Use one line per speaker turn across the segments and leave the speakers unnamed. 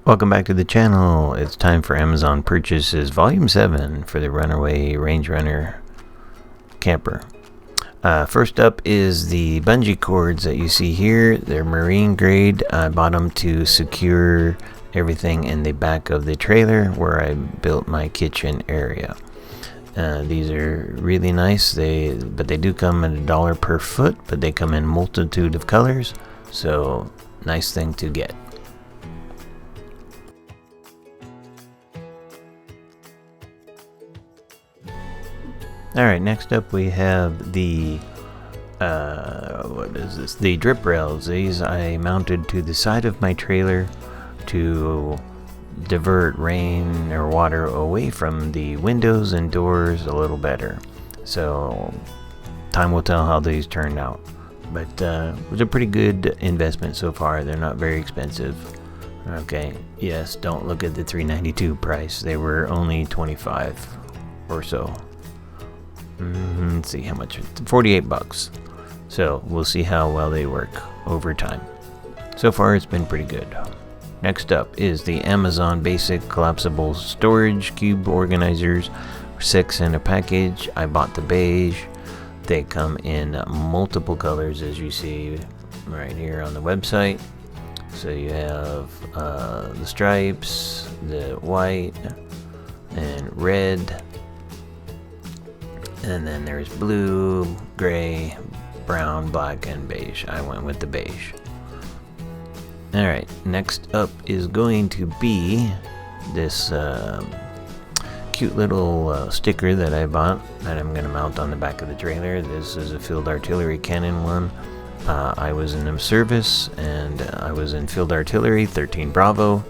Welcome back to the channel. It's time for Amazon purchases volume 7 for the Runaway RangeRunner camper. First up is the bungee cords that you see here. They're marine grade. I bought them to secure everything in the back of the trailer where I built my kitchen area. These are really nice. But they do come at $1 per foot, but they come in multitude of colors, so nice thing to get. Alright, next up we have the the drip rails. These I mounted to the side of my trailer to divert rain or water away from the windows and doors a little better. So time will tell how these turned out, but it was a pretty good investment so far. They're not very expensive. Okay, yes, don't look at the $3.92 price. They were only $25 or so. Let's see how much. $48. So we'll see how well they work over time. So far it's been pretty good. Next up is the Amazon basic collapsible storage cube organizers, 6 in a package. I bought the beige. They come in multiple colors, as you see right here on the website. So you have the stripes, the white and red, and then there's blue, gray, brown, black, and beige. I went with the beige. Alright, next up is going to be this cute little sticker that I bought that I'm going to mount on the back of the trailer. This is a field artillery cannon one. I was in service, and I was in field artillery, 13 Bravo,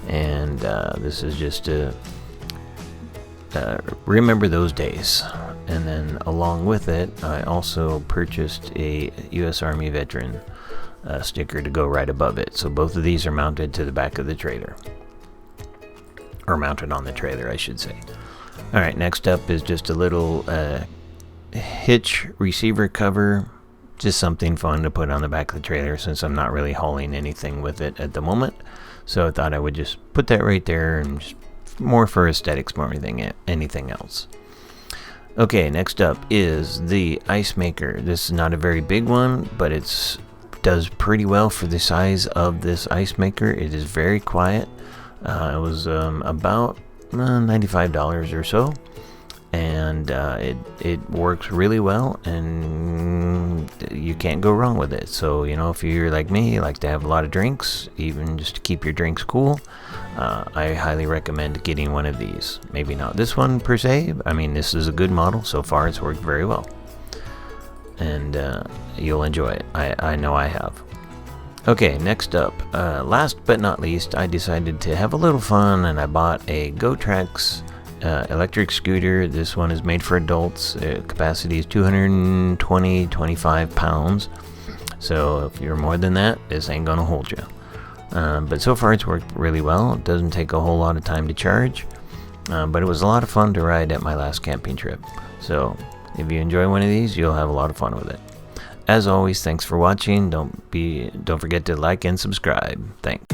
and this is just to remember those days. And then along with it, I also purchased a U.S. Army veteran sticker to go right above it. So both of these are mounted to the back of the trailer. Or mounted on the trailer, I should say. Alright, next up is just a little Hitch Receiver cover. Just something fun to put on the back of the trailer since I'm not really hauling anything with it at the moment. So I thought I would just put that right there, and just more for aesthetics more than anything else. Okay, next up is the ice maker. This is not a very big one, but it does pretty well for the size of this ice maker. It is very quiet. It was about $95 or so, and it works really well, and you can't go wrong with it. So, you know, if you're like me, you like to have a lot of drinks, even just to keep your drinks cool, I highly recommend getting one of these. Maybe not this one per se. I mean, this is a good model. So far it's worked very well, and you'll enjoy it. I know I have. Okay, next up, last but not least, I decided to have a little fun, and I bought a Gotrax electric scooter. This one is made for adults. Capacity is 225 pounds. So if you're more than that, this ain't gonna hold you. But so far it's worked really well. It doesn't take a whole lot of time to charge, but it was a lot of fun to ride at my last camping trip. So if you enjoy one of these, you'll have a lot of fun with it. As always, thanks for watching. Don't forget to like and subscribe. Thanks.